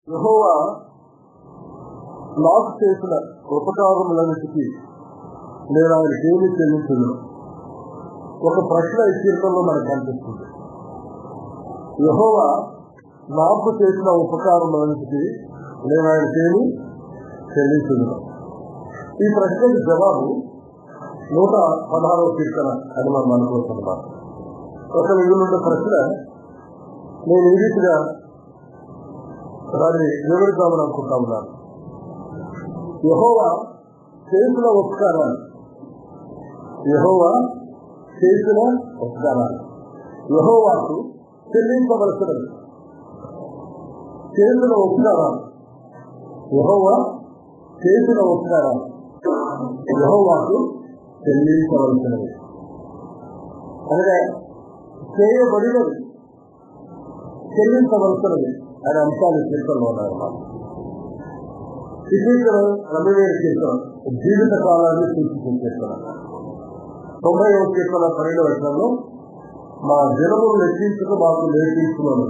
యెహోవా నాకు చేసిన ఉపకారములన్నిటికీ నేను ఆయనకి ఏమి చెల్లించను. ఒక ప్రశ్న ఈ కీర్తనలో మనకు కనిపిస్తుంది. యెహోవా నాకు చేసిన ఉపకారములన్నిటికీ నేను ఆయనకి ఏమి చెల్లించను. ఈ ప్రశ్నకి జవాబు 116వ కీర్తన అని మనం అనుకుంటున్నాం. ఒక మిగిలిన ప్రశ్న నేను ఈ రీతిగా దాన్ని వివరిద్దామని అనుకుంటా ఉన్నాను. యెహోవా చేసిన ఉపకారాలు, యెహోవా చేసిన ఉపకారాలు యెహోవాకు చెల్లించవలసినవి. చేసిన ఉపకారాలు, యెహోవా చేసిన ఉపకారాలు యెహోవాకు చెల్లించవలసినవి. అనగా చేయబడినవి, చెల్లించవలసినవి అనే అంశాలు కీర్తనలో ఉన్నాయన్నమాట. ఈ కీర్తన 2000 కీర్తన జీవిత కాలాన్ని సూచించేస్తున్నాను. 90వ కీర్తన 12వ వచనంలో మా దినములు లెక్కించుకు మాకు నేర్పించుకున్నాను.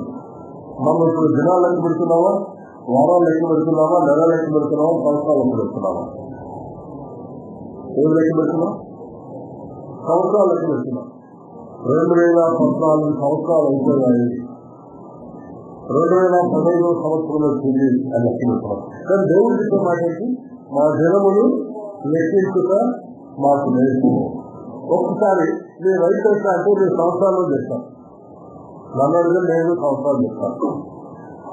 మనం ఇప్పుడు దినాలు లెక్క పెడుతున్నామా, వారాలు లెక్క పెడుతున్నామా, నెల లెక్క పెడుతున్నామా, సంవత్సరాలు లెక్క పెడుతున్నామా? ఏం లెక్క పెడుతున్నాం? సంవత్సరాలు లెక్క పెడుతున్నాం. 2014 సంవత్సరాలు అయిపోయాయి, 2015 సంవత్సరంలో తిరిగి అని లెక్క పెడుతున్నాం. కానీ దేవుడితో మాట్లాడి మా దినములు లెక్కించుక మాకు నేర్పు. ఒక్కసారి మీ వయసు అంటే నేను సంవత్సరాల్లో చెప్తాను, నన్ను అడిగితే నేను సంవత్సరాలు చెప్తాను.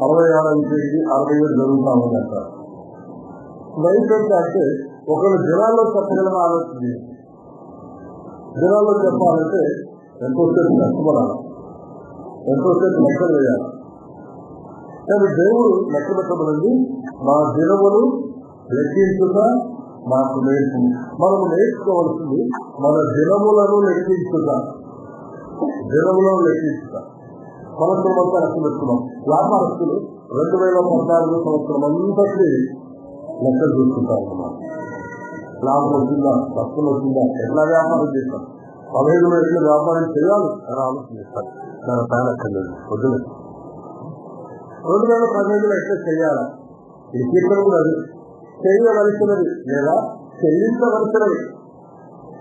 66 అయిపోయింది, 67 జరుగుతామని అంటారు. వయసు అంటే ఒకరు దినాల్లో చెప్పగలమో ఆలోచించి, దినాల్లో చెప్పాలంటే ఎంతోసేపు కష్టపడాలి, ఎంతోసేపు లెక్కలు వేయాలి. కానీ దేవుడు లెక్క పెట్టబడింది మా దినములు లెక్కించుక మాకు నేర్పు. మనము నేర్చుకోవాల్సింది మన దినములను లెక్కించుక, దినములను లెక్కించుక. సంవత్సరం అంతా లెక్క పెట్టుకున్నాం. వ్యాపారస్తులు 2014 సంవత్సరం అంతటి లెక్కలు చూసుకుంటారు అన్నమాట. లాభం వచ్చిందా, నష్టం వచ్చిందా, ఎట్లా వ్యాపారం చేస్తాం, 15 ఎట్లా వ్యాపారం చేయాలి అని ఆలోచిస్తాను. దాని పైన అక్కర్లేదు, వద్దులేదు. 2015 ఎట్లా చేయాలా? ఈ కీర్తన కూడా అది చేయవలసినది లేదా చెల్లించవలసినవి.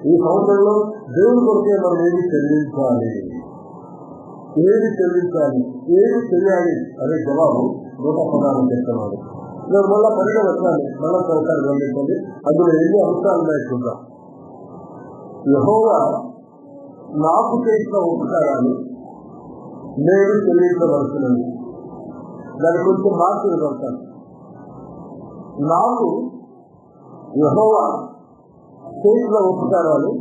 ఈ సంవత్సరంలో దేవుని కొరికే మనం ఏది చెల్లించాలి, ఏది చెల్లించాలి, ఏది చెయ్యాలి అనే జవాబు 116 చెప్తున్నాడు. నేను మళ్ళా 12వ వచనాన్ని మళ్ళా ఒకసారి గమనించండి. అందులో ఎన్ని అంశాలు ఉన్నాయి చూద్దాం. యెహోవా నాకు చేసిన ఉపకారాలు నేను చెల్లించవలసినవి. దాని కొంచెం మార్పులు పడతాను. నాకు యెహోవా చేసిన ఉపకారాలు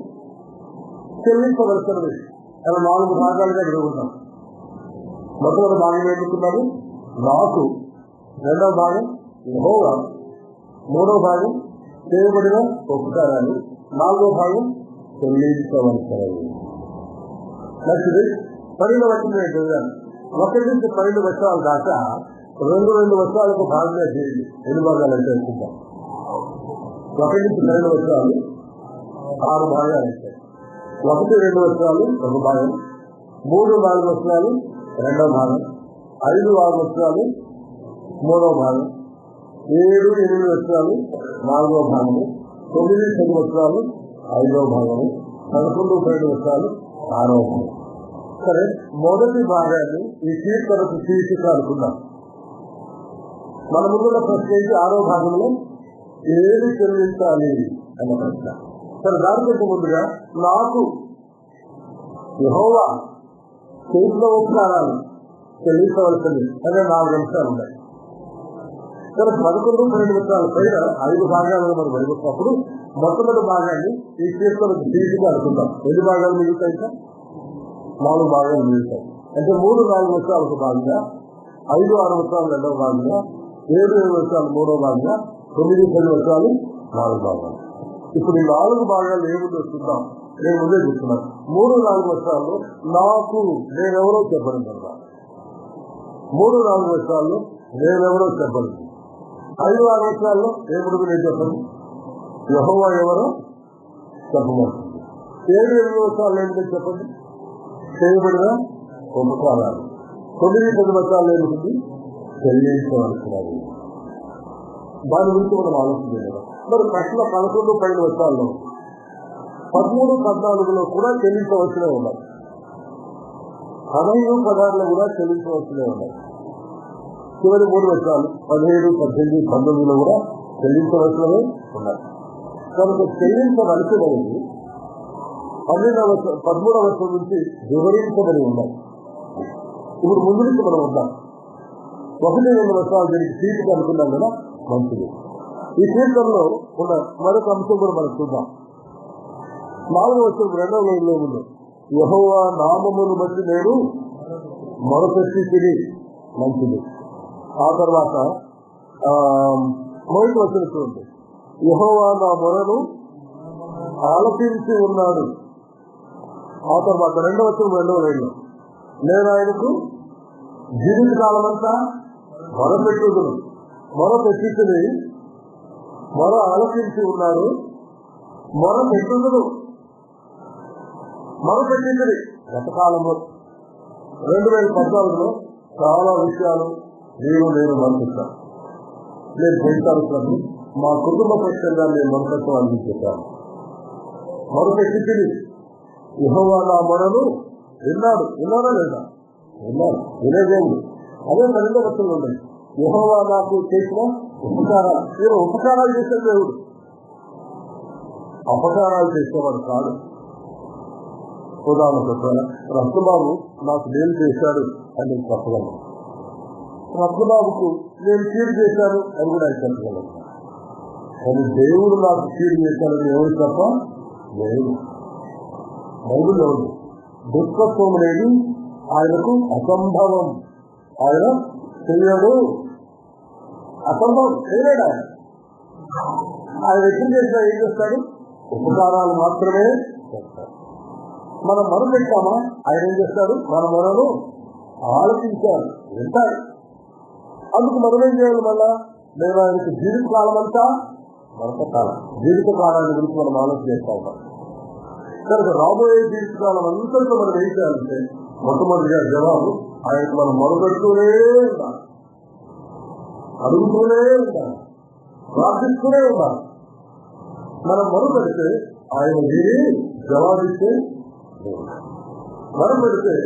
చెల్లించవలసినవి అలా 4 భాగాలుగా విడుగుతాం. మొదటి భాగం ఏమిటున్నారు? నాకు. రెండవ భాగం యెహోవా. మూడవ భాగం చేయబడిన ఉపకారాలు. 4వ భాగం చెల్లించవలసినవి. మంచిది. 12వ వచనం చదివాను. 1 నుంచి 12 వచనాల దాకా 2 వచనాలకు భాగంగా చేయండి. ఎన్ని భాగాలు అయితే అనుకుంటాం. 1 నుంచి 12 వచనాలు 6 భాగాలు అయితే, 1, 2 వచనాలు 1 భాగం, 3, 4 వచనాలు 2వ భాగం, 5, 6 వచనాలు 3వ భాగం, 7, 8 వచనాలు 4వ భాగము, 9, 10 వచనాలు 5వ భాగము, 11, 12 వచనాలు 6వ భాగం. సరే, మొదటి భాగాన్ని ఈ కీర్తనకు శీర్షిక అనుకున్నాం. మన ముందున్న ప్రశ్న ఏంటి? 6వ భాగంలో ఏది చెల్లించాలి అన్న ప్రశ్న. సరే, దానికంటే ముందుగా నాకు యెహోవా చేసిన ఉపకారాలు చెల్లించవలసింది అనే 4 అంశాలు ఉన్నాయి. సరే, 11, 12 వచనాల పైన 5 భాగాలను మనం వెలుగుతున్నప్పుడు మొట్టమొదటి భాగాన్ని ఈ కీర్తనకు శీర్షిక అనుకుందాం. ఎన్ని భాగాలు మిగులుతాయి? 4 భాగాలు మిగులుతాయి. అంటే 3, 4 వచనాలకు భాగంగా, 5, 6 వచనాలు 2వ భాగంగా, 7, 7 వచనాలు 3వ భాగంగా, 9, 10 వచనాలు 4 భాగాలు. ఇప్పుడు ఈ 4 భాగాలు ఏముందో చూద్దాం. నేను ముందే చెప్తున్నాను. 3, 4 వచనాల్లో నాకు నేనెవరో చెప్పండి కదా. 3, 4 వచనాల్లో నేనెవరో చెప్పండి. 5, 6 వచనాల్లో ఏముడుగు నేను చెప్పండి, యెహోవా ఎవరో చెప్పబడుతుంది. 7, 8 వచనాలు ఏమిటో చెప్పండి, చేయబడిన ఉపకారాలు. 9, 10 వచనాలు ఏమిటి, చెల్లించవలసినది. దాని గురించి మనం ఆలోచించాలి. మరి ప్రశ్న 11, 12 వచనాల్లో 13, 14లో కూడా చెల్లించవలసినవి ఉన్నాయి. 15, 16లో కూడా చెల్లించవలసినవి ఉన్నాయి. చివరి 3 వచనాలు 17, 18, 19లో కూడా చెల్లించవలసినవి ఉన్నాయి. కనుక చెల్లించవలసినవి 13వ వచనం నుంచి వివరించబడి ఉన్నాయి. ఇప్పుడు ముందు నుంచి మనం ఉన్నాం. 1-2 వచనాలు దీనికి సీటుగా అనుకున్నాం కదా, మంచిది. ఈ కీర్తనలో ఉన్న మరొక అంశం కూడా మనం చూద్దాం. 4వ వచనం 2వ లైన్లో ఉంది, యెహోవా నామమును బట్టి నేను మొరపెట్టి మంచిది. ఆ తర్వాత 1వ వచనం చూడండి, యెహోవా నా మొరను ఆలకించి ఉన్నాడు. ఆ తర్వాత 2వ వచనం 2వ లైన్లో, నేను ఆయనకు జీవిత కాలం అంతా మొరపెట్టుదును. మొరపెట్టి మొర ఆలకించి ఉన్నాడు, మొరపెట్టుదును. మొరపెట్టి గతకాలంలో 2014లో చాలా విషయాలు నేను మొరపెట్టాను. నేను చేస్తాను, మా కుటుంబ పక్షంగా నేను మొరపెట్టాలని చెప్పాను. మొరపెట్టి యెహోవా నా మొరను విన్నాడా లేదా? విన్నాడు. వినే దేవుడు. అదే 2వ వచనంలో ఉన్నాయి, యెహోవా నాకు చేసిన ఉపకారాలు. నేను ఉపకారాలు చేసే దేవుడు, అపకారాలు చేసేవాడు కాదు. ఉదాహరణ చెప్పాను, రత్నబాబు నాకు నేను చేశాడు అని నేను చెప్పగలను. రత్నబాబుకు నేను కీడు చేశాను అని కూడా ఆయన చెప్పగలను. కానీ దేవుడు నాకు కీడు చేశాడని ఎవరు తప్ప దేవుడు. బైబిల్లో ఉంది, దుఃఖత్వం అనేది ఆయనకు అసంభవం. ఆయన తెలియడు, అసంభవం తెలియడు. ఆయన ఎప్పుడు చేసినా ఏం చేస్తాడు? ఉపకారాలు మాత్రమే చేస్తాడు. మనం మొర పెట్టామా, ఆయన ఏం చేస్తాడు? మన మొరను ఆలోచించాడు, వింటాడు. అందుకు మనం ఏం చేయాలి? మళ్ళా నేను ఆయనకు జీవిత కాలం అంతా మొరపెట్టాలి. జీవిత కాలాన్ని గురించి మనం ఆలోచన చేస్తూ ఉంటాం. కనుక రాబోయే జీవిత కాలం అంతటిలో మనం ఏం చేయాలంటే, మొట్టమొదటిగా జవాబు ఆయనకు మనం మొరపెడుతూనే ఉండాలి, అడుగుతూనే ఉండాలి, ప్రార్థిస్తూనే ఉండాలి. మనం మొరపెడితే ఆయన వీరి జవాబిస్తే మొరపెడితే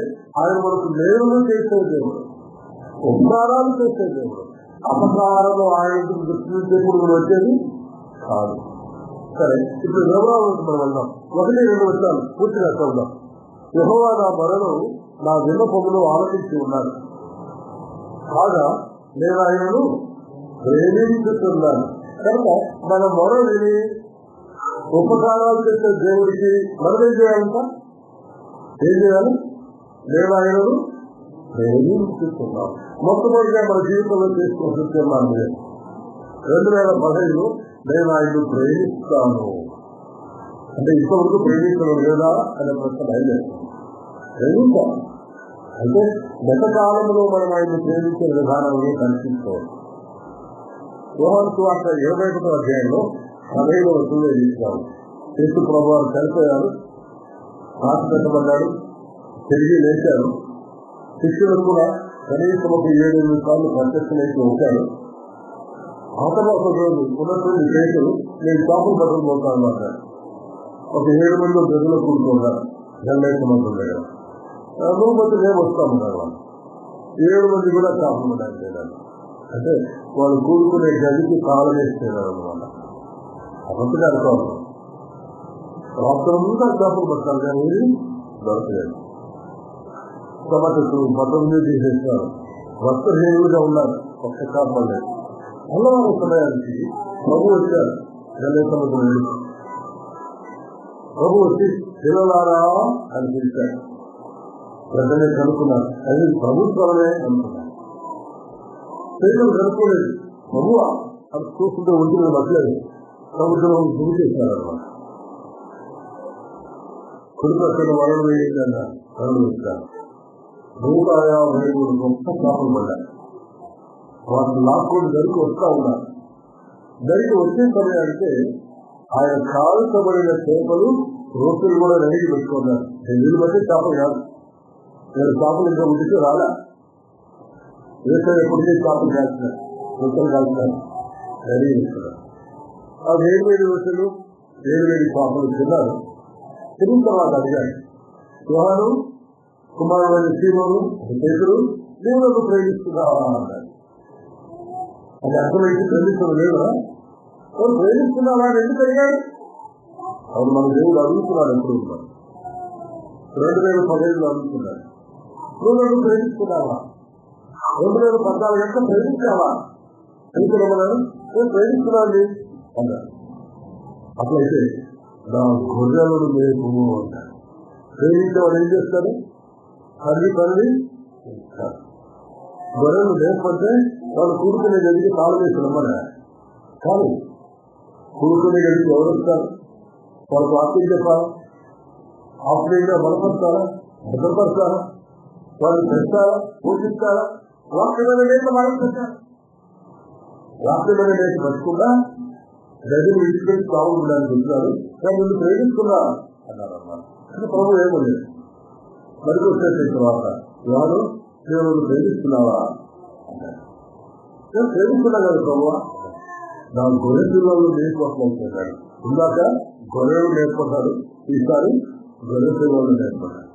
ఆయన మనకు మేలు చేసే దేవుడు, ఉపకారాలు చేసే దేవుడు. అపకారాలు ఆయన దేవుడు వచ్చేది కాదు. సరే, ఇప్పుడు వివరాలకు మనం వెళ్దాం. 1-2 వచనాలు పూర్తిగా చూద్దాం. యెహోవా నా మొరను నా విన్నపమును ఆలకించి ఉన్నాడు, కాగా నేను ఆయనను ప్రేమించుతున్నాను. కనుక మన మొర విని ఉపకారాలు చేసే దేవుడికి మనం ఏం చేయాలంట? ఏం చేయాలి? నేను ఆయనను ప్రేమించుతున్నాను. మొట్టమొదటిగా మన జీవితంలో చేసుకోవాల్సిన తీర్మానం 2015లో నేను ఆయనను ప్రేమిస్తాను అంటే ఇంతవరకు ప్రేమించడం లేదా అనే ప్రశ్న బయలుదేరుతాను. ప్రేమిస్తాను అంటే గత కాలంలో మనం ఆయన్ని ప్రేమించే విధానాన్ని కనిపించుకోవాలి. యోహాను సువార్త 21వ అధ్యాయంలో 15వ వచనంలో ఇచ్చారు, యేసు ప్రభువు చనిపోయారు, రాసి పెట్టబడ్డాడు, తిరిగి లేచారు. శిష్యులకు కూడా కనీసం ఒక 7-8 సార్లు ప్రత్యక్షమైతే వచ్చాడు. ఆ తర్వాత రోజు ఉన్నటువంటి కేసులు నేను చేపలు పట్టుకుపోతాను అన్నాడు. ఒక 7 మంది గదిలో కూడుకున్నారు, 2 మంది ఉండేది. నువ్వు బట్టి మేము వస్తామన్నారు. వాళ్ళు 7 మంది కూడా చేపలు పడ్డారు. అంటే వాళ్ళు కూడుకునే గదికి కాలం వేసేదారు అనమాట. అబద్ధం అనుకోవాలి. రాష్ట్రంగా చేపలు పట్టాలి కానీ దొరకలేదు. కాబట్టి 19 తీసేస్తున్నారు. వస్త్రహీనులుగా ఉన్నారు, ఒక్క చేపలు లేదు. అన్నవారి సమయానికి ప్రభు వచ్చారు. ప్రభు వచ్చి పిల్లలారా అని పిలిచారు. వెంటనే కనుక్కున్నారు, అది ప్రభుత్వమే అనుకున్నారు. పేదలు కనుక్కోలేదు. ప్రభువా అది చూస్తుంటే ఒంటిని పట్టలేదు. ప్రభుత్వం గురి చేశారన్నమాట. కుటుంబ వరలు వేయండి వరలు వేస్తారు. 153 గొప్ప చేపలు పడ్డారు. వాటిని లాక్కొని దరికి వస్తా ఉన్నారు. దరికి వచ్చే సమయానికి ఆయన కాల్చబడిన చేపలు రోసులు కూడా రెడీకి పెట్టుకున్నారు. వీళ్ళు బట్టి చేపలు కాదు, నేను చేపలు ఇంకా ఉడికి రాలా. వేసవి ఎప్పటికీ కాపులు కాల్చినారు, ముక్కలు కాల్చినారు, రెడీ చేస్తున్నారు. ఆ వేరు వేసలు వేరు కాపులు తిన్నారు. తిరిగిన తర్వాత అడిగాడు, యోహాను కుమారుడైన సీమోను పేతురు దేవుడు ప్రేమిస్తున్నావా అన్నాడు. అది అర్థమైతే ప్రేమిస్తున్న లేదా? వాడు ప్రేమిస్తున్నావా అని ఎందుకు అడిగాడు? అవును, మన దేవుడు అడుగుతున్నాడు. ఎప్పుడు ఉన్నాడు 2015లో అడుగుతున్నాడు, నువ్వు నన్ను ప్రేమిస్తున్నావా? 2014 గంటల ప్రేమించావా? ఎందుకున్నాను నేను ప్రేమిస్తున్నాను అన్నాడు. అట్లయితే నా గొర్రెలను మేపు అంటాడు. ప్రేమించే వాడు ఏం చేస్తాడు? పని గొర్రెలు లేకపోతే వాళ్ళు కూడుకునే గదికి తాళం వేసి నమ్మరా? కానీ కూడుకునే గదికి ఎవరు వస్తారు? వాళ్ళకు ఆత్మీయ చెప్పాలా? ఆత్మీయంగా బలపడతారా? భద్రపడతారా? వాళ్ళు పెడతారా? పోషిస్తారా? వాక్యమైన లేక మనం పెట్టారు. వాక్యమైన లేక పెట్టకుండా గదిని విడిచిపెట్టి బాగుండడానికి వచ్చినారు. కానీ వీళ్ళు ప్రేమిస్తున్నా అన్నారన్నమాట. అంటే ప్రభు ఏమలేదు. మరికి వచ్చేసిన తర్వాత వాడు దేవుడు ప్రేమిస్తున్నావా అన్నాడు. నేను ప్రేమిస్తున్నా కదా ప్రభు. నా గొర్రె పిల్లలు నేర్చుకుంటున్నాడు. ఇందాక గొర్రెలు నేర్చుకుంటారు, ఈసారి గొర్రె పిల్లలు నేర్చుకుంటారు.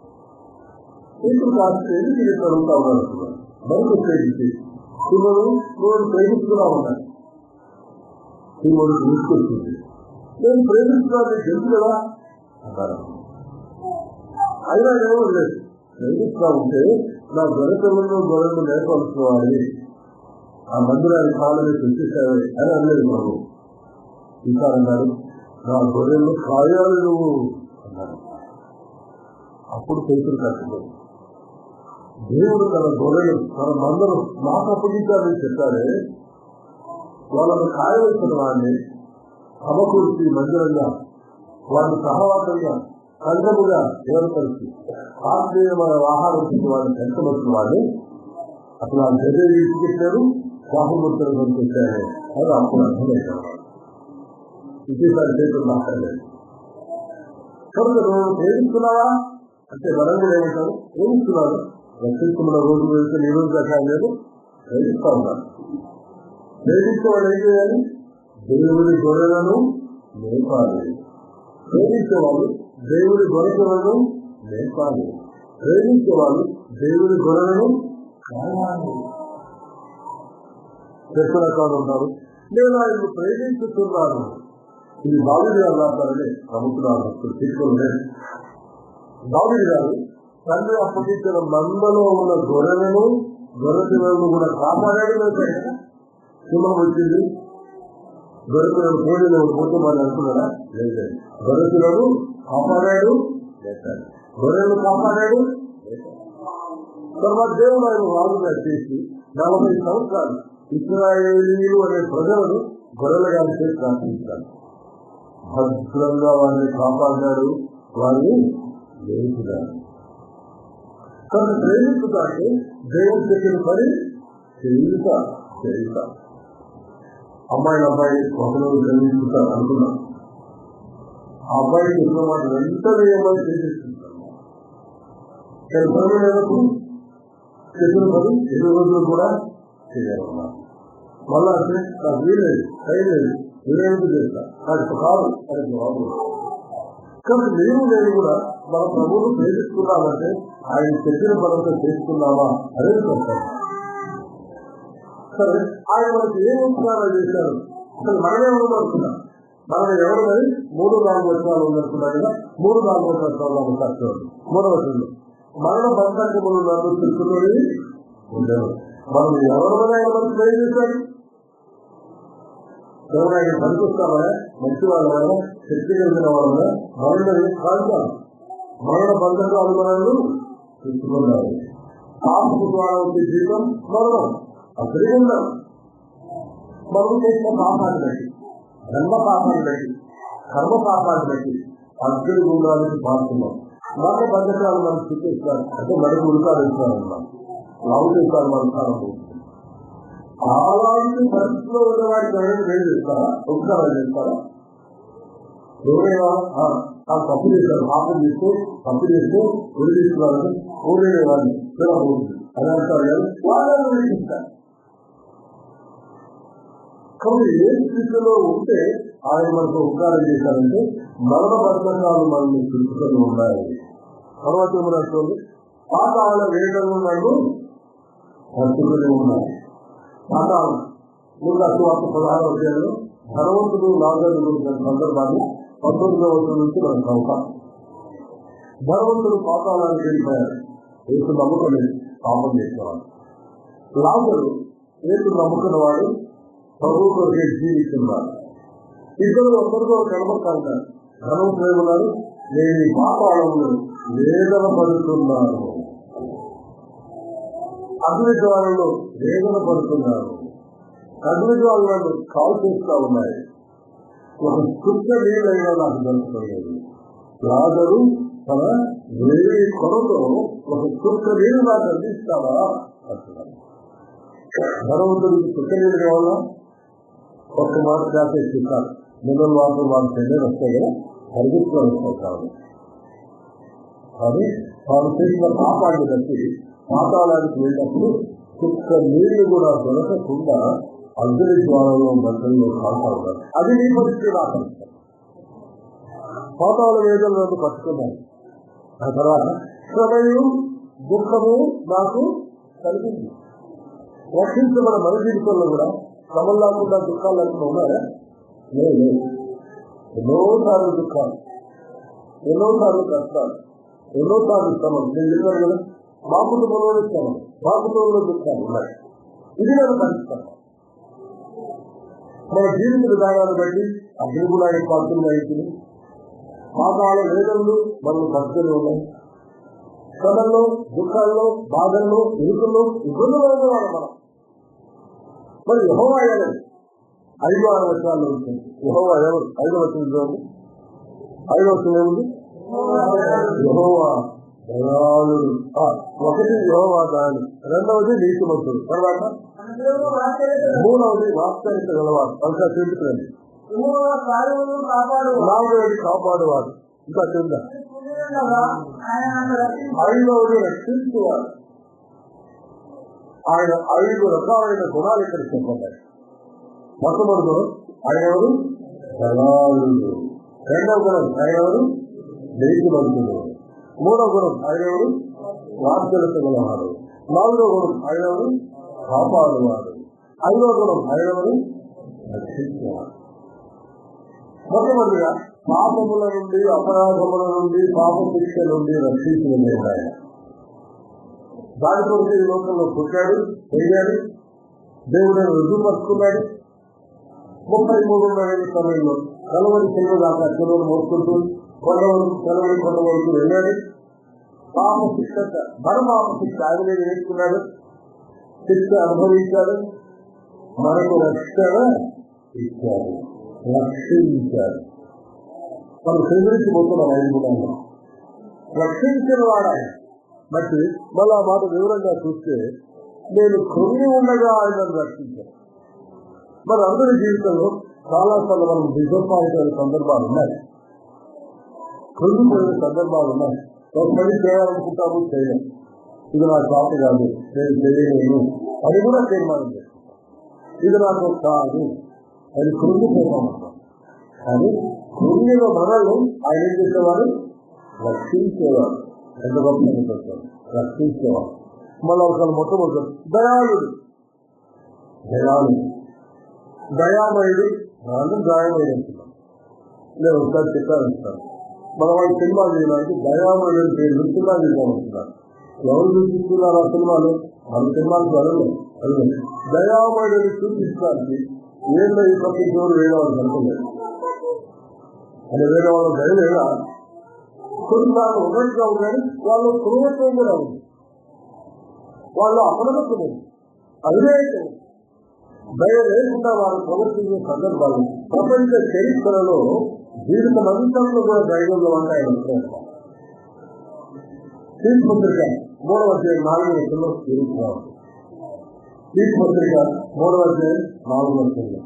ఇప్పుడు కాస్త ఎందుకు ఇది అడుగుతా ఉన్నారు? మరికి వచ్చేసి పిల్లలు నువ్వు ప్రేమిస్తున్నా ఉన్నాడు. పిల్లలు తీసుకొచ్చింది, నేను ప్రేమిస్తున్నాను నీకు తెలుసు కదా అన్నారు. అయినా ఏమో లేదు, ప్రేమిస్తా ఉంటే నా గొర్రెలు నేర్పలుసుకోవాలి, ఆ మందిరాన్ని కావాలని సృష్టిస్తావే అని అనలేదు బాబు. ఇంకా అన్నారు, నా గొర్రెలు కాయాలి నువ్వు అన్నారు. అప్పుడు పేతురు కట్టుకోండి, దేవుడు తన గొర్రెలు తన మందరు నాకు అప్పగించాలని చెప్పారే, వాళ్ళను కాయవలసిన వాడిని సమకూర్చి మందిరంగా వాడిని సహవాసంగా కంఠముగా ఏర్పరిచి ఆత్మీయమైన ఆహారం తిని వాడిని కంటమొచ్చిన వాడిని అసలు ఆ గదే తీసుకెట్టారు, బాహుమతులు కొనుకొచ్చారు. అది అప్పుడు అర్థమైంది. విజయసారి పేరు మాట్లాడలేదు. కాబట్టి నువ్వు ప్రేమిస్తున్నావా అంటే వరంగలు ఏమంటారు? ప్రేమిస్తున్నాను. రక్షించుకున్న రోజు వెళ్తే ఈ రోజు దాకా లేదు, ప్రేమిస్తా ఉన్నాను. ప్రేమించే వాళ్ళు ఏం చేయాలి? దేవుడి గొర్రెలను మేపాలి. ప్రేమించేవాళ్ళు దేవుడి గొర్రెలను మేపాలి. ప్రేమించేవాళ్ళు దేవుడి గొర్రెలను కావాలి. రకాలు ఉంటారు, నేను ఆయన ప్రేమించుతున్నాను. ఇది దావీదు గారు రాస్తారని నమ్ముతున్నాను. తీసుకోలేదు. దావీదు గారు తండ్రి అప్పగించిన మందలో ఉన్న గొర్రెలను గొర్రెలను కూడా కాపాడాడు. లేదు సింహం వచ్చింది, గొర్రెలను కోడిలో పోతామని అనుకున్నారా? లేదు. గొర్రెలను కాపాడాడు, గొర్రెలను కాపాడాడు. తర్వాత దేవుడు ఆయన రాజుగా చేసి 40 సంవత్సరాలు ఇశ్రాయేలీయులు అనే ప్రజలను గొర్రెలుగా చేసి ప్రార్థించాడు. భద్రంగా వారిని కాపాడాడు, వారిని వేయించాడు. తను ప్రేమించుతానికి దేవుడు చెప్పిన పని చేయుట. అమ్మాయిని ఒకరోజు ప్రేమించుతారు అనుకున్నాం. ఆ అబ్బాయికి చెప్పిన మాట వెంటనే అమ్మాయి చేసేసుకుంటారు. చెప్పిన పని 20 రోజులు కూడా చేయాలన్నారు. మళ్ళా అంటే నాకు వీలేదు, చేయలేదు, నేనేమిటి చేస్తా, నాకు కాదు అని జవాబు. కానీ మేము నేను కూడా మన ప్రభువును ప్రేమిస్తున్నామంటే ఆయన చెప్పిన పనంతా చేసుకున్నామా అనేది చెప్తాను. సరే, ఆయన మనకి ఏం ఉపకారాలు చేశారు? అసలు మనమే ఉండబడుతున్నాం. మనం ఎవరిని 3-4 వర్షాలు ఉందనుకున్నాం కదా, 3-4 వర్షాలు అవకాశం. 3వ వర్షంలో మరణ బంధకములు నన్ను తెలుసుకునేది ఉండదు. మనం ఎవరైనా మనకి ఏం చేశారు? ఎవరైనా పనికొస్తామా? మంచి వాళ్ళ శక్తి కలిగిన వాళ్ళ మరణని కాల్చాలి. మరణ బంధకాలు మనల్ని తెలుసుకున్నారు. ఆత్మ ద్వారా వచ్చే జీవితం మరణం. అక్కడే ఉన్నాం. మనం చేసిన పాపాన్ని బట్టి, జన్మ పాపాన్ని బట్టి, కర్మ పాపాన్ని బట్టి అగ్ని గుండాలకు పాడుతున్నాం. మరణ బంధకాలు మనం చూపిస్తారు. అంటే మనకు ఉడకాలు ఇస్తారన్నాం, లావు చేస్తారు, మన స్థానం పోతుంది. అలాంటి పరిస్థితిలో ఉన్నవాడికి ఏం చేస్తారా? ఉపకారాలు చేస్తారా? ఎవరైనా తప్పు చేస్తారు, పాపం చేస్తూ తప్పు చేస్తూ ఉరి తీసుకున్నారని ఊరేగే వాడిని పిల్లబోతుంది. అని అంటారు. వాళ్ళని విడిపిస్తారు. కాబట్టి ఏ స్థితిలో ఉంటే ఆయన మనకు ఉపకారం చేశారంటే మరణ బంధకాలు మనల్ని చుట్టుకొని ఉన్నాయి. తర్వాత ఏమన్నట్టు పాతాళ వేదనలు నన్ను పట్టుకొని ఉన్నాయి. పాతాళం 16 అధ్యాయంలో ధనవంతుడు లాజరు గురించిన సందర్భాన్ని 19వ వచనం నుంచి మనం చదువుతాం. ధనవంతుడు పాతాళానికి వెళ్ళిపోయారు. యేసు నమ్ముకొని పాపం చేసేవాడు. లాజరు యేసు నమ్ముకున్న వాడు ప్రభు కొరకే జీవిస్తున్నారు. ఇద్దరు ఒకరితో కనబడతారు. ధనవంతుడు ఏమన్నారు, నేను ఈ పాతాళంలో వేదన పడుతున్నాను, అగ్ని జ్వాలలో వేదన పడుతున్నాను, అగ్ని జ్వాలను కాల్ చేస్తా ఉన్నాయి, ఒక శుద్ధ నీళ్ళైనా నాకు దొరకలేదు. లాజరు తన వేరే కొరతో ఒక శుద్ధ నీళ్ళు నాకు అందిస్తావా అంటున్నాను. ధనవంతుడికి శుద్ధ నీళ్ళు కావాలా? ఒక్క మాట చేసేస్తారు. మిగతా వాటర్ వాళ్ళు చెల్లెలు వస్తాయి కదా, పరిగెత్తుకొని వస్తాను. కానీ తాను చేసిన పాపాన్ని బట్టి పాతాళానికి వెళ్ళినప్పుడు కుక్క నీళ్లు కూడా దొరకకుండా అగ్ని ద్వారంలో మధ్యలో కాల్తా ఉన్నారు. అది నీ పరిస్థితి ఆకలిస్తారు. పాతాళ వేదనలను పట్టుకున్నాను. ఆ తర్వాత శ్రమయు దుఃఖము నాకు కలిగింది. రక్షించబడిన మన జీవితంలో కూడా శ్రమలు లేకుండా దుఃఖాలు లేకుండా ఉన్నాయా? లేదు. ఎన్నోసార్లు దుఃఖాలు, ఎన్నోసార్లు కష్టాలు, ఎన్నోసార్లు శ్రమలు. నేను చెప్పాను కదా, మా కుటుంబంలోనే శ్రమలు, మా కుటుంబంలో దుఃఖాలు ఉన్నాయి. ఇది నేను పరిస్థితి. మన జీవిత విధానాన్ని బట్టి అగ్నిగులాడి పాత్రలు అయితుంది. పాతాళ వేదనలు మనం పట్టుకుని ఉన్నాయి. శ్రమల్లో, దుఃఖాల్లో, బాధల్లో, ఇరుకుల్లో, ఇబ్బందులు ఉన్నవాడు మనం. మరి యెహోవా ఎవరు? 5-6 వచనాల్లో ఉంటుంది. యెహోవా ఎవరు? 5వ వచనం చూడండి. 5వ వచనం ఏముంది? యెహోవా దయాళుడు. 1 యెహోవా దయాళుడు, 2వది నీతిమంతుడు, తర్వాత 3వది వాస్తవిక గలవాడు. అంతా తెలుసుకురండి. 4వది కాపాడువాడు. ఇంకా కింద 5వది రక్షించేవాడు. ఆయన 5 రకాలైన గుణాలు ఇక్కడ చెప్పబడ్డాయి. మొట్టమొదటి గుణం ఆయన ఎవరు? దయాళుడు. 2వ గుణం ఆయన ఎవరు? నీతిమంతుడు. 3వ గుణం ఆయన ఎవరు? వాత్సల్యత గలవాడు. 4వ గుణం ఆయన ఎవరు? కాపాడువాడు. 5వ గుణం ఆయన ఎవరు? రక్షించేవాడు. మొట్టమొదటిగా పాపముల నుండి, అపరాధముల నుండి, పాప శిక్ష నుండి రక్షించే ఆయన. దాని కొరకు ఈ లోకంలో పుట్టాడు, పెరిగాడు, దేవుడిని రుజువుపరుచుకున్నాడు. 33 సమయంలో కలవరి చెరువు దాకా చెరువును మోసుకుంటూ కలవరి కొండ వరకు వెళ్ళాడు. పాప శిక్ష, మన పాప శిక్ష ఆయన మీద వేసుకున్నాడు, శిక్ష అనుభవించాడు, మనకు రక్షణ ఇచ్చాడు, రక్షించాడు. మనం స్వీకరించిపోతున్నాం. 5 గుణాలు రక్షించిన వాడాయన. బట్టి మళ్ళీ ఆ మాట వివరంగా చూస్తే నేను కృంగి ఉండగా ఆయనను రక్షించాను. మరి అందరి జీవితంలో చాలాసార్లు మనం డిసప్పాయింట్ అయిన సందర్భాలు ఉన్నాయి, కృంగిపోయిన సందర్భాలు ఉన్నాయి. ఒక పని చేయాలనుకుంటాము, చేయలేము. ఇది నా చాప కాదు, నేను చేయలేను అది కూడా తీర్మానం చేస్తాను. ఇది నాకు కాదు అది కృంగిపోతామన్నాం. కానీ కృంగిన మనల్ని ఆయన ఏం చేసేవాడు? రక్షించేవాడు. ఎంత గొప్ప పెట్టాడు, రక్షించేవాడు. మళ్ళీ ఒకసారి మొట్టమొదటి దయాళుడు. దయామయుడు నాన్న గాయమయుడు అంటున్నాను. నేను ఒకసారి చెప్పాను, మన వాళ్ళు సినిమా చేయడానికి దయామయుడు పేరు సినిమా తీసుకోమంటున్నారు. ఎవరు చూపిస్తున్నారు ఆ సినిమాలు? మన సినిమాలకు అడగలేదు. దయామయుడిని చూపించడానికి ఏళ్ళ ఈ పక్క జోరు వేరే వాళ్ళు అనుకోలేదు. అని వేరే వాళ్ళ దయ లేదా? కొన్నిసార్లు ఉన్నట్టుగా ఉన్నాయి, వాళ్ళు క్రూరత్వం కూడా ఉంది, వాళ్ళు అపనమ్మకం ఉంది, అవివేకం. దయ లేకుండా వారు ప్రవర్తించే సందర్భాలు ప్రపంచ చరిత్రలో జీవిత మంత్రంలో కూడా దైవంలో ఉంటాయి. తీర్పుపత్రిక 3వ అధ్యాయం 4వ వచనంలో తీర్చుకోవాలి. తీర్పుపత్రిక 3వ అధ్యాయం 4వ వచనంలో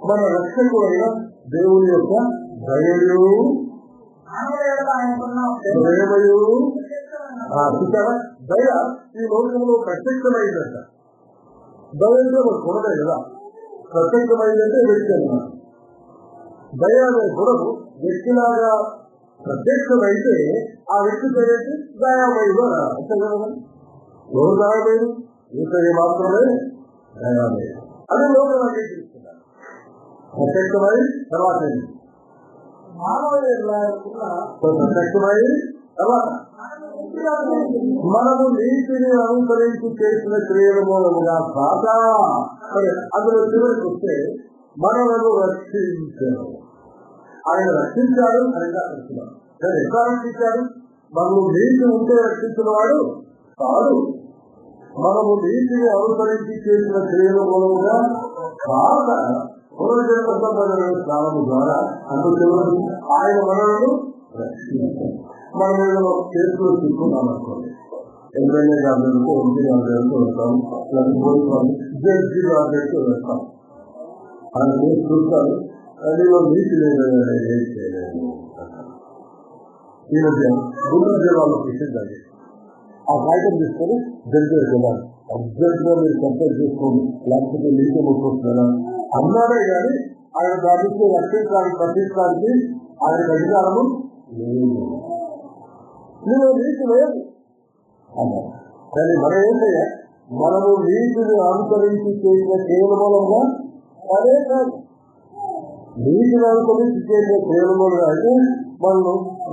మన రక్షకుడైన దేవుని యొక్క దయయు ప్రేమయు చూసారా దయ ఈ లోకంలో ప్రత్యక్షమైందంట. దయ అంటే ఒక గుణమే కదా, ప్రత్యక్షమైందంటే వ్యక్తి అన్నమాట. దయ అనే గుణము వ్యక్తిలాగా ప్రత్యక్షమైతే ఆ వ్యక్తి పేరేంటి దయామయుడు అంతే కదా. ఎవరు దయామయుడు? ఈశ్వరి మాత్రమే దయామయుడు. అదే లోకం అంగీకరిస్తున్నారు. ప్రత్యక్షమై తర్వాత ప్రత్యక్షమై తర్వాత మనము నీతిని అనుసరించి చేసిన క్రియల మూలముగా కాక అందులో చివరికి వస్తే మనలను రక్షించారు. ఆయన రక్షించాడు అని చెప్తున్నాడు. నేను ఎట్లా రక్షించాడు? మనము నీతి ఉంటే రక్షించిన వాడు కాదు. మనము నీతిని అనుసరించి చేసిన క్రియల మూలముగా కాక పునర్జన్మ స్నానము ద్వారా అందుకు ఆయన మనలను రక్షించారు. మనం ఏదో కేసులో తీసుకున్నాం అనుకోండి, ఎమ్మెల్యే గారు ఎంపీ గారు వెళ్తాం, జడ్జి గారు వెళ్తాం. ఆయన కేసు చూస్తారు, అదిలో నీతి లేదని ఏం చేయలేదు. ఈ మధ్య గుంటూరు జిల్లాలో కేసు జరిగింది. ఆ కాగితం తీసుకొని జడ్జి వెళ్ళాలి. అబ్జెక్ట్ గా మీరు కంపేర్ చేసుకోండి, లేకపోతే నీతి ముట్టుకుంటున్నారా అన్నాడే కానీ ఆయన దానికి రక్షించడానికి పట్టించడానికి ఆయనకు అధికారము లేదు. నువ్వు నీతి లేదు అన్నారు. కానీ మనం ఏంటంటే మనము నీతిని అనుసరించి చేసిన కేవలంగా అదే కాదు, నీతిని అనుసరించి చేసిన కేవలంగా అయితే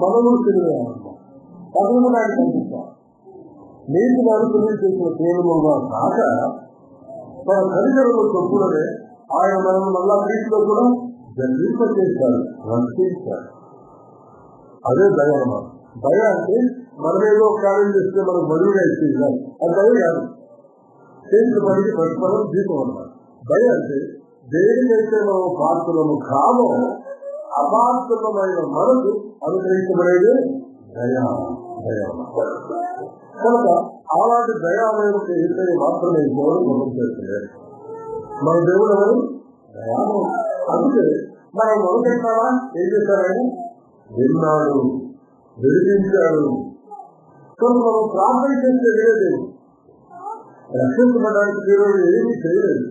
మనము తిరిగామన్నా పదవి నాకు కనిపిస్తాం. నీతిని అనుసరించి చేసిన కేవలంగా కాక మన తల్లిదండ్రులు తప్పులనే ఆయన మనం మళ్ళా నీటిలో కూడా జన్మింప చేశారు, రక్షించారు. అదే దయ అన్నమాట. దయ అంటే మనమేదో కార్యం చేస్తే మనకు బదులుగా ఇచ్చేది అది దయ కాదు. చేసిన పనికి ప్రతిఫలం జీతం అన్నమాట. దయ అంటే దేనికైతే మనం పాత్రలను కామో అపాత్రమైన మనకు అనుగ్రహించబడేది దయా. దయ కనుక అలాంటి దయామైన ఏదైతే మాత్రమే దేవుడు మనం చేస్తలేదు. మన దేవుడు ఎవరు? దయాలు. అందుకే మనం మొదలుపెట్టాలా ఏం చేశారైనా విన్నాడు, వెలిగించాడు. కొన్ని మనం ప్రార్థన చేస్తే వేయలేదు, రక్షించబడడానికి దేవుడు ఏమీ చేయలేదు.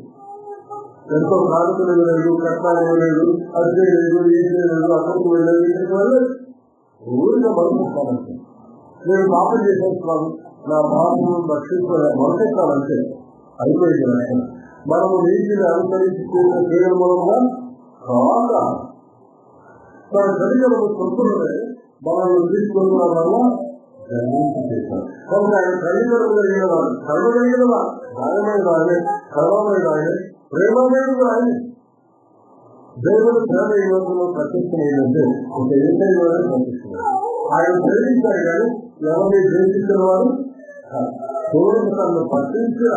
ఎంతో ప్రార్థన ఇవ్వలేదు, కట్నాలు ఇవ్వలేదు, అది చేయలేదు, ఏం చేయలేదు, అక్కడికి వెళ్ళలేదు, ఇంటికి వెళ్ళలేదు. ఊరిగా మొదలుపెట్టాలంటే నేను పాపం చేసేస్తున్నాను, నా పాపను మొదలుపెట్టాలంటే అయిపోయింది రక్షణ. మనము నీతిని అనుసరించి చేసిన క్రియల మూలంగా కాక మన శరీరము సొంతులనే మనల్ని తీసుకున్న వల్ల జన్మించి చేశారు. కాబట్టి ఆయన శరీరం కలిగిన వాడు, కర్మ కలిగిన వాడు, న్యాయమైన ఆయనే, కర్మమైన ఆయనే, ప్రేమమైన ఆయనే. దేవుడు ప్రేమ ఈ రోజుల్లో ప్రత్యక్షమైందంటే ఒక ఏకైనా ప్రత్యక్షమైంది. ఆయన ప్రేమించారు కానీ ఎవరిని ప్రేమించిన వారు దేవుడికి తనను పట్టించిన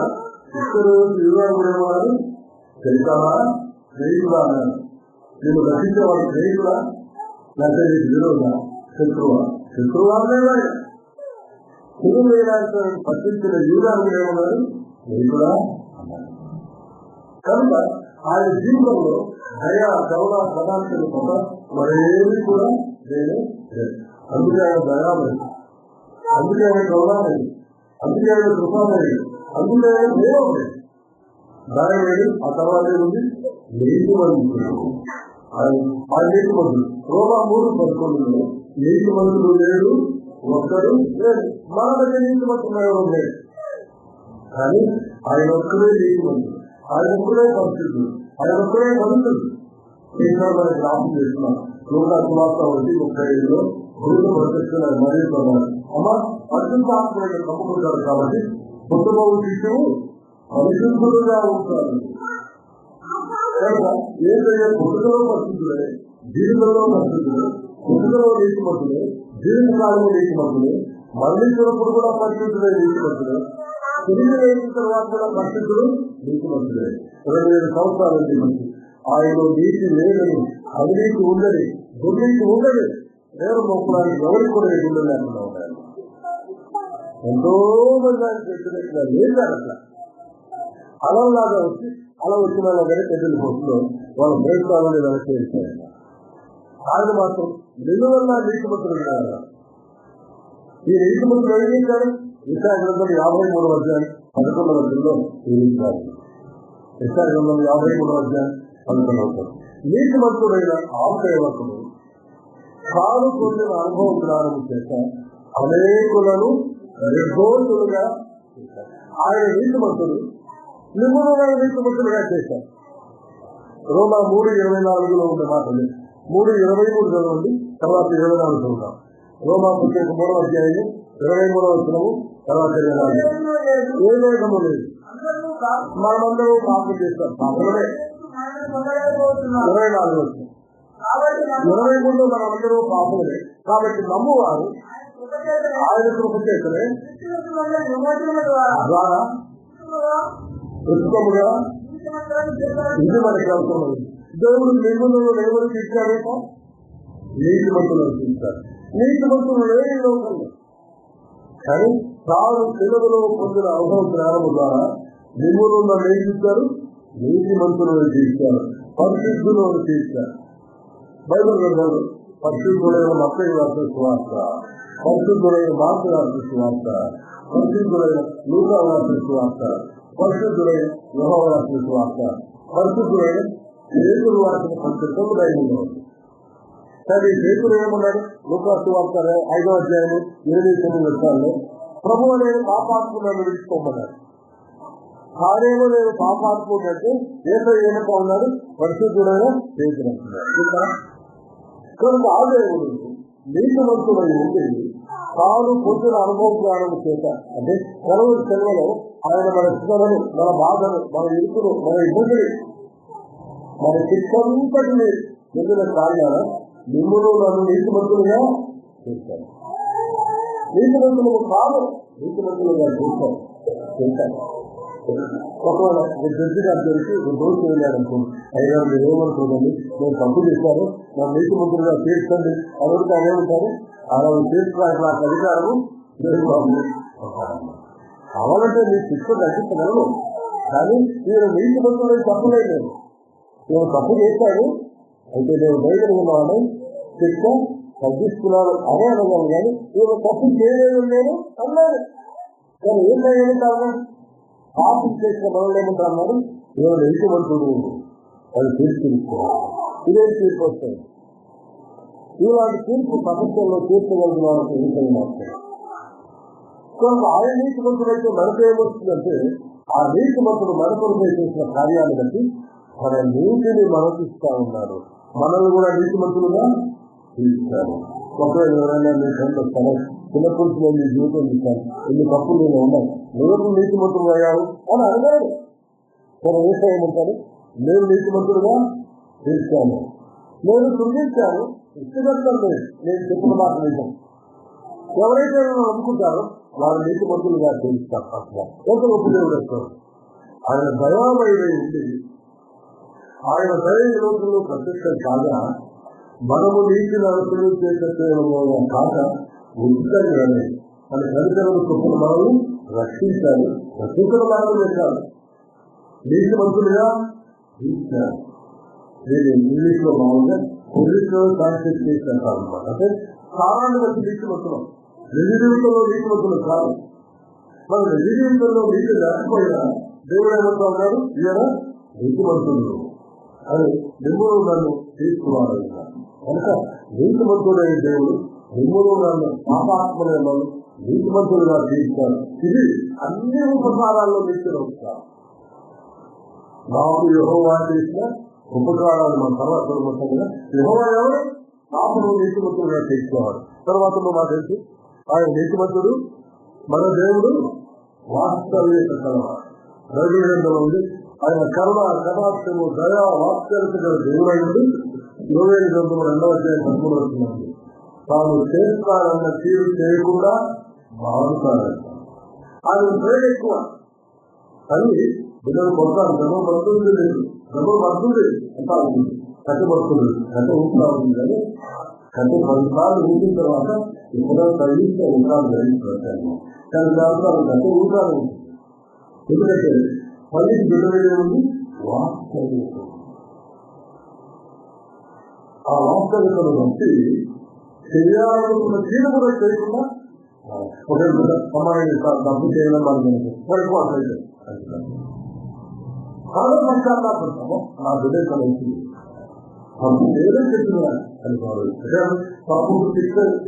ఇద్దరు యువకుడేవారు తెలుసావా? స్నేహితుడా? నేను రక్షించేవాడు స్నేహితుడా లేకపోతే నీకు విరోధా, శత్రువా? శత్రువా లేవాడు. తెలుగు వేయడానికి పట్టించిన యువకుడు ఏమన్నారు? స్నేహితుడా అన్నారు. కనుక ఆయన జీవితంలో దయా కరుణ పదార్థాలు తప్ప మరేమి కూడా నేను లేదు. అందుకే ఆయన దయాలేదు, అందుకే ఆయన కరుణాలేదు, అందుకే ఆయన కృపాలేదు, అందుకే ఆయన దేవం లేదు. దయ లేదు. ఆ తర్వాత ఉంది నీతి మంత్రులు. ఆ నీతి మంత్రులు రోమా 3:11 నీతి మంత్రులు లేడు, ఒక్కడు లేదు. మన దగ్గర నీతి మంత్రులు ఎవరు లేదు. కానీ ఆయన ఒక్కడే నీతి మంత్రులు, ఆయన ఒక్కడే పరిస్థితులు, ఆయన ఒక్కడే మనుషులు. మనకి జ్ఞాపకం చేస్తున్నాం. లోకాత్మాత 1:35 గురువు ప్రత్యక్ష మరియు అమ్మ పరిశుద్ధాత్మని నమ్ముకుంటారు కాబట్టి పుట్టుబాబు శిశువు పరిశుద్ధులుగా ఉంటారు. ఏదైనా పుట్టుకలో పరిస్థితులే, జీవితంలో పరిస్థితులు, పుట్టుకలో నీతిమంతులు, జీవితకాలంలో నీతిమంతులు, మరణించినప్పుడు కూడా పరిస్థితులే నీతిమంతులు, తిరిగి లేచిన తర్వాత కూడా పరిస్థితులు నీతిమంతులే. 25 సంవత్సరాలు నీతిమంతులు. ఆయన నీతి లేదని, అవినీతి ఉండని, దుర్నీతి ఉండని, నేరు మొక్కడానికి ఎవరికి కూడా ఎదురు లేకుండా ఉండాలి. ఎంతో మంది ఆయన చెప్పినట్టుగా లేదు. అట్లా అలలాగా వచ్చి అలా వచ్చిన వాళ్ళగానే పెద్దలు పోతుందో వాళ్ళ ప్రయత్నాలని వెనక్కి వెళ్ళిపోయారు. ఆయన మాత్రం నిలువల్ల నీతిమంతులు ఉన్నారు. ఈ నీతిమంతుడు ఏం చేశాడు? యెషయా గ్రంథం 53వ అధ్యాయం 11వ వచనంలో జీవించారు. యెషయా గ్రంథం 53వ అధ్యాయం 11వ వచనం. నీతిమంతుడైన ఆ సేవకుడు తాను పొందిన అనుభవ జ్ఞానము చేత అనేకులను నిర్దోషులుగా చేశారు. ఆయన నీతిమంతుడు నిపుణులైన నీతిమంతులుగా చేశారు. రోమా 3:24 ఉండే మాటలు 3:23 చదవండి, తర్వాత 24 చదువుతాం. రోమా పత్రిక 3వ అధ్యాయం 23వ వచనము, తర్వాత 24. ఏ లేఖము లేదు, మనమందరూ పాపం చేస్తాం, పాపమే. 24 వచనం, 23 మనమందరూ పాపమే, కాబట్టి నమ్మువారు ఆయన కృప చేతనే ద్వారా ఉత్తముగా ఇది మనకి అవసరమైంది. దేవుడు నిబంధనలు ఎవరు తీర్చాడేమో నీతిమంతులను తీర్చారు. నీతిమంతులు లేని లోకంలో కానీ తాను తెలుగులో పొందిన అనుభవ జ్ఞానము ద్వారా నిపుణులను నేర్పించారు, నీతిమంతులను తీర్చారు, పరిశుద్ధులను తీర్చారు. బైబిల్ గ్రంథాలు పరిశుద్ధులైన మత్తయి రాసిన సువార్త, పరిశుద్ధులైన మార్కు రాసిన సువార్త, పరిశుద్ధులైన లూకా రాసిన సువార్త, పరిశుద్ధులైన యోహాను రాసిన సువార్త, పరిశుద్ధులైన పేతురు రాసిన పంచకములు బైబిల్లో ఉంది. కానీ పేతురు ఏమన్నాడు? లూకా సువార్త 5వ అధ్యాయం 29 వచనాల్లో ప్రభువు నేను పాపాత్ములను విడిచిపోమన్నాడు. తానేమో నేను పాపాత్ముడు అంటే యేసయ్య ఏమో ఉన్నాడు, పరిశుద్ధుడైన పేతురు అంటున్నాడు. కనుక ఆ దేవుడు నీతిమంతుడై ఉండి తాను పొందిన అనుభవ జ్ఞానము చేత అంటే సెలవులో ఆయన మన శ్రమను, మన బాధను, మన ఇరుకును, మన ఇబ్బందిని, మన శిక్షంతటిని పొందిన కార్యాల మిమ్మల్ని నన్ను నీతిమంతులుగా చేశాను. నీతిమంతులు కాదు, నీతిమంతులుగా చేశాను. ఒకవేళ జడ్జి గారు తెలిసి రోజు వెళ్ళాడనుకోండి, అయినా మీరు ఏమనుకోదండి, నేను తప్పు చేశాను, నా నీతిమంతులుగా తీర్చండి అడిగితే అదేమంటారు? అలా తీర్చడానికి నాకు అధికారము లేదు బాబు. కావాలంటే నీ శిక్ష తగ్గించగలను, కానీ నేను నీతిమంతులు తప్పులేదు. నేను తప్పు చేశాను, అయితే నేను బయటకున్నాను, శిక్ష తగ్గిస్తున్నాను అదే అనగాను. కానీ నేను తప్పు చేయలేదు నేను అన్నాడు. కానీ ఏం కారణం? పాపం చేసిన మనల్ని ఏమంటారు? నేను నీతిమంతుడు, అది తీర్చుకోవాలి. ఇదే తీర్పు వస్తుంది. ఇలాంటి తీర్పు ప్రపంచంలో తీర్చగలుగుతున్నారంటే విషయం మాత్రం. కనుక ఆయన నీతిమంతుడైతే మనకు ఏమొస్తుందంటే, ఆ నీతిమంతుడు మన కొరకు చేసిన కార్యాన్ని బట్టి మన నీతిని మనకిస్తా ఉన్నారు. మనల్ని కూడా నీతిమంతులుగా తీర్చారు. ఒకవేళ ఎవరైనా మీ సొంత స్థలం చిన్నప్పటి నేను మీ జీవితం ఇస్తాను, ఎన్ని తప్పులు నేను ఉన్నాను, నువ్వు నీతిమంతులు అయ్యావు అని అడిగాడు. తన ఏమంటారు? నేను నీతిమంతులుగా తీర్చాను, నేను సృజించాను, ఇష్టగట్టం లేదు, నేను చెప్పిన మాట నిజం. ఎవరైతే నన్ను నమ్ముకుంటారో వారు నీతిమంతులుగా తీరుస్తారు. ఎంత గొప్ప దేవుడు వస్తారు. ఆయన దయామయుడై ఉండి ఆయన దయ ఈ రోజుల్లో ప్రత్యక్షం కాగా మనము నీతిని అనుసరించేటో కాక ఉచితంగానే మన తల్లిదండ్రుల కృపను మనము రక్షించాలి, రక్షించడం మాత్రం చేశారు, నీతిమంతులుగా తీర్చారు. నేను ఇంగ్లీష్ లో మామూలుగా పొజిషనల్ కాన్సెప్ట్ అంటారనమాట. అంటే స్థానాన్ని బట్టి నీతిమంతులం, నిజ జీవితంలో నీతిమంతులు కాదు. మన నిజ జీవితంలో నీతి లేకపోయినా దేవుడు ఏమంటా ఉన్నారు, ఈయన నీతిమంతులు అని నిమ్ములు నన్ను తీసుకోవాలి. కనుక నీతిమంతుడైన దేవుడు నిమ్ములు నన్ను పాపాత్మలను నీతిమంతులుగా తీర్చారు. ఇది అన్ని ఉపకారాల్లో నీతిలో ఉంటారు. నాకు యెహోవా చేసిన ఉపకారాలు మన తర్వాత మొత్తంగా యెహోవా ఎవరు? పాపను నీతిమంతులుగా తీర్చుకోవాలి. తర్వాత మాకు తెలుసు ఆయన నీతిమంతుడు, మన దేవుడు వాస్తవ్యత కలవాడు. రవిగ్రంథంలో ఉంది ఆయన కరుణ, కటాక్షము, దయా, వాత్సల్యత గల దేవుడైంది. 20 గ్రంథం 2వ అధ్యాయం 13వ వచనం, తాను చేస్తారన్న తీరు చేయకుండా బాగుతారంట. ఆయన ప్రేమ ఎక్కువ. అది బిడ్డలు కొడతారు, డబ్బు పడుతుంది లేదు, డబ్బు పడుతుంది అంతా ఉంటుంది, కట్టబడుతుంది, కట్ట ఊపుతా ఉంటుంది. కానీ కట్ట 10 సార్లు ఊపిన తర్వాత ఇప్పుడు తగ్గిస్తే ఉంటాను గ్రహించాను. కానీ దాంట్లో కట్ట ఊపాలి. ఎందుకంటే పల్లికి బిడ్డలే ఉంది వాస్తవ్యత. ఆ వాస్తవ్యతను బట్టి శరీరాలను తీరు కూడా చేయకుండా అమ్మాయి డబ్బు చేయడం మనకి పడిపోతుంది. చాలా పశ్చాత్తాపడతాము. నా బిడ్డ ఏదో చెప్తున్నా అనుకోవాలి. పాపం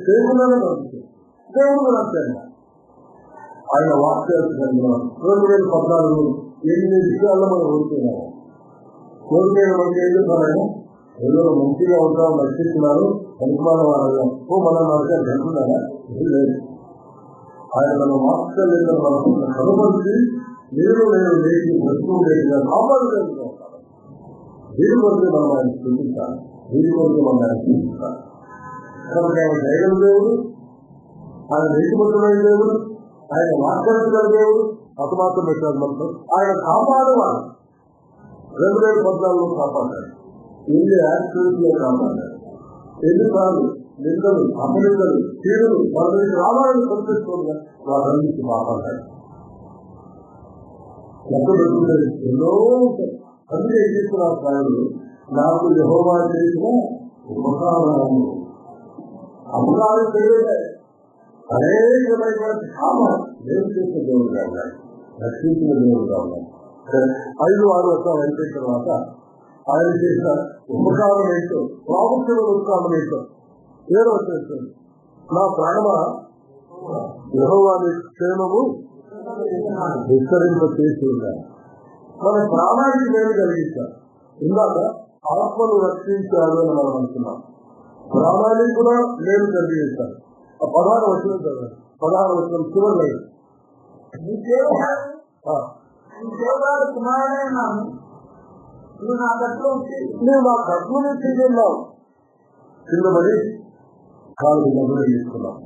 దేవుళ్ళనే కలుగుతుంది. దేవుడు అంతే ఆయన వాక్యాలు 2014 8 విషయాల్లో మనం కోరుతున్నాము. 4,000 మంది ఏం చెప్తారైనా ఏదో మంచిగా ఉంటాం రక్షిస్తున్నారు అనుకున్న వాళ్ళ మనం నడిచారు అంటున్నారా? లేదు. ఆయన మన వాక్యాలు మనకు కనుమర్చి నేను లేచి వస్తువు లేకుండా కాపాడుకుంటూ ఉంటాను. వీరి కొరకు మనం ఆయన చూపించాలి. వీరి కొరకు మనం ఆయన చూపించాలి. కాబట్టి ఆయన దైవం దేవుడు, ఆయన నీతిమంతుడైన దేవుడు, ఆయన వాక్యాలు దేవుడు. అసమాత్రం పెట్టారు మనకు. ఆయన కాపాడేవాడు. 2014 కాపాడాడు. ఎన్ని యాక్సిడెంట్ లో కాపాడాడు. ఎన్నిసార్లు నిందలు అపనిందలు తీరులు వాళ్ళకి రావాలని సంతరిస్తున్నా వాటన్నిటి కాపాడాడు. ఎన్నో అందుకే తీసుకున్న సాయంలో నాకు యెహోవా చేసిన ఉపకారము అపకారం చేయలే. అనేకమైనటువంటి కామం నేను చేసిన దేవుడుగా ఉన్నాయి, రక్షించిన దేవుడుగా ఉన్నాయి. 5-6 వర్షాలు అయిపోయిన తర్వాత ఆయన చేసిన ఉపకారం ఏంటో, ప్రాముఖ్యమైన ఉపకారం ఏంటో పేరు వచ్చేస్తుంది. నా ప్రాణమ యెహోవాని క్షేమము విస్తరింప చేసి ఉన్నాను. మన ప్రాణానికి నేను కలిగిస్తాను. ఇందాక ఆత్మను రక్షించాడు అని మనం అనుకున్నాం. ప్రాణానికి కూడా నేను కలిగిస్తాను. ఆ 16 వచనం చదవండి. 16 వచనం చివరి నువ్వు నా కట్టుని తీసుకున్నావు. కిందపడి కాలు మొదలు తీసుకున్నావు.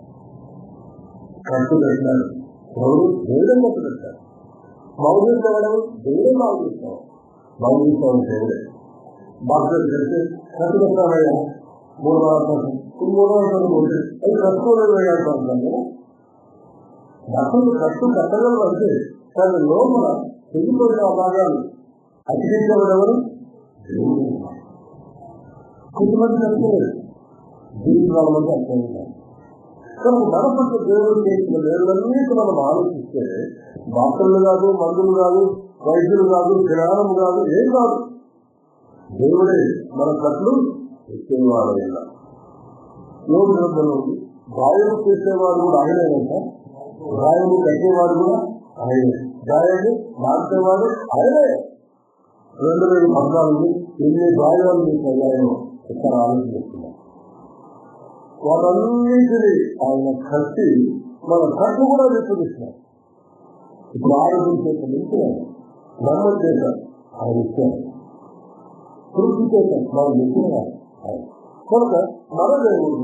కట్టు పెట్టాడు. ఎవరు దేవుడే కట్టు పెట్టాడు. మౌలించడం దేవుడే మౌలిస్తాం. మౌలిస్తాం దేవుడే. బాధ్యత చేస్తే కట్టు పెట్టామయ్యా 3 అది కట్టుకోలేదు వేయాల్సి కట్టు కట్టగలరు. అంటే దాని లోపల చెందుకోయిన భాగాలు అతికించబడేవారు కొంతమంది కట్టుకోలేదు. దీనికి వాళ్ళ మంది అర్థం. కానీ మనపట్ల దేవుడు చేసిన దేవులన్నీ మనం ఆలోచిస్తే డాక్టర్లు కాదు, మందులు కాదు, వైద్యులు కాదు, జ్ఞానం కాదు, ఏం కాదు. దేవుడే మన కట్లు ఎక్కేవాడు. గాయము చేసేవాడు కూడా ఆయనేనంట, గాయము కట్టేవాడు కూడా ఆయనే, గాయాన్ని మార్చేవాడు ఆయనే. 2014 ఎన్ని గాయాలు మీకు అయ్యాయో ఇక్కడ ఆలోచిస్తున్నాం. వాటన్నింటినీ ఆయన కట్టి మన కట్టు కూడా విప్పదిస్తున్నారు. ఇప్పుడు ఆరోగ్యం చేత నింపున్నాను, నమ్మకం చేశారు ఆయన ఇచ్చారు, కృషి చేశారు మనం నింపున్నారు ఆయన. కనుక మన దేవుడు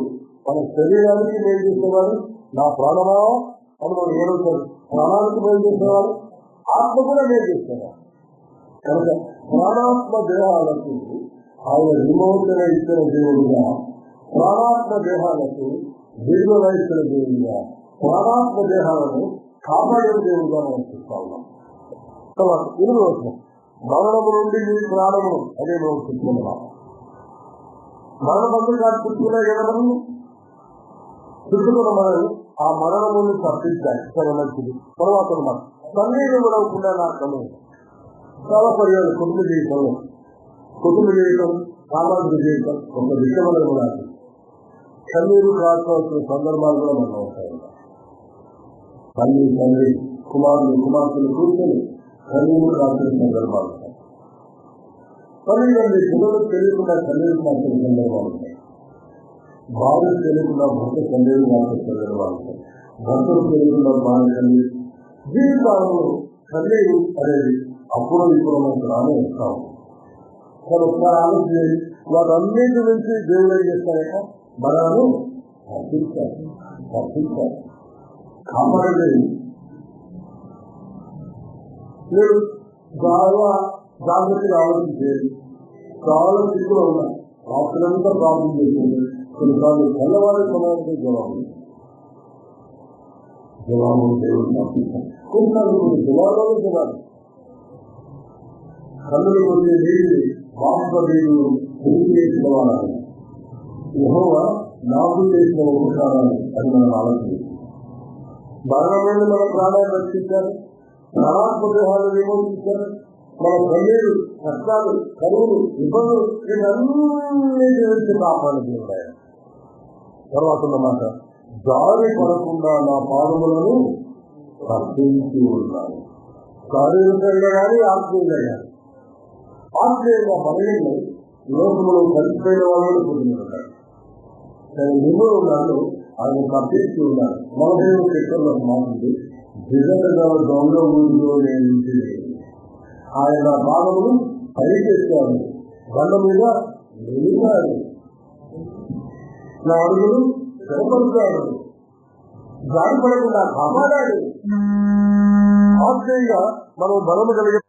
మన శరీరానికి మేలు చేసేవాడు. నా ప్రాణమా అని మనం ఏమవుతారు, ప్రాణానికి మేలు చేసేవాడు, ఆత్మ కూడా మేలు చేసేవాడు. కనుక ప్రాణాత్మ దేహాలకు ఆయన విమోచన ఇచ్చిన దేవుడుగా, ప్రాణాత్మ దేహాలకు విడుదల ఇచ్చిన దేవుడుగా, ప్రాణాత్మ దేహాలను కాపాడే దేవుడుగా మనం చూస్తా ఉన్నాం. తర్వాత 8వ వచనం, మరణము నుండి మీ ప్రాణమును అదే మనం చెప్పుకున్నాం. మరణబంధు కాదు చుట్టుకునే కదా చుట్టుకున్న మనం ఆ మరణముని తప్పించాలి. చాలా మంచిది. తర్వాత మనం కన్నీరు విడవకుండా నాకు చాలా పర్యాలు కుటుంబ జీవితం సామాజిక జీవితం ఒక విషయమైన కూడా కన్నీరు కాల్చవలసిన సందర్భాలు కూడా మనం ఉంటాయి. తండ్రి కుమార్తెలు కూర్చొని కన్నీరు కాల్చిన సందర్భాలు ఉంటాయి. తల్లిదండ్రి పిల్లలు తెలియకుండా కన్నీరు కాల్చిన సందర్భాలు ఉంటాయి. భార్యలు తెలియకుండా భర్త కన్నీరు కాల్చిన సందర్భాలు ఉంటాయి. భర్తలు తెలియకుండా భార్య కన్నీరు. జీవితాలను కన్నీరు అనేది అప్పుడు ఇప్పుడు మనకు రానే వస్తాము. కానీ ఒకసారి ఆలోచన వాటన్నిటి నుంచి దేవుడు ఏం చేస్తాయట, మనను తప్పించారు కాపాడలేదు. మీరు చాలా జాగ్రత్తగా ఆలోచించేది. చాలా స్థితిలో ఉన్నా రాత్రంతా ప్రాబ్లం చేసింది. కొన్నిసార్లు తెల్లవారి సమయానికి జవాబు దేవుడు తప్పించారు. కొన్నిసార్లు జవాబులు జవాబు కన్నులు వచ్చే నీళ్ళు బాష్పీయులు చేసిన వాళ్ళని యెహోవా నాకు చేసిన ఉపకారాన్ని అది మనం ఆలోచించాలి. మరణమైన మన ప్రాణాలు రక్షించారు, ప్రాణాత్మదేహాలు విమోచించారు, మన కన్నీరు, కష్టాలు, కరువులు, ఇబ్బందులు ఇవన్నీ గురించి కాపాడుతూ ఉన్నాయి. తర్వాత మాట, జారి పడకుండా నా పాదములను రక్షించి ఉన్నాను. శారీరకంగా కానీ ఆత్మీయంగా కానీ. ఆత్మీయంగా బలహీన లోకములు కలిసిపోయిన వాళ్ళని పొందుతున్నాడు. నేను నిన్ను ఉన్నాను, ఆయన తప్పించి ఉన్నాను. 45 సెకండ్ల మాట్లాడి నిజంగా గౌరవంలో నేను ఆయన భాగములు పనిచేస్తాను, బండ మీద నిలిపాడు, నా అడుగులు స్థిరపరుస్తాడు, జారిపడకుండా కాపాడాడు. ఆశ్చర్యంగా మనం బలము కలిగే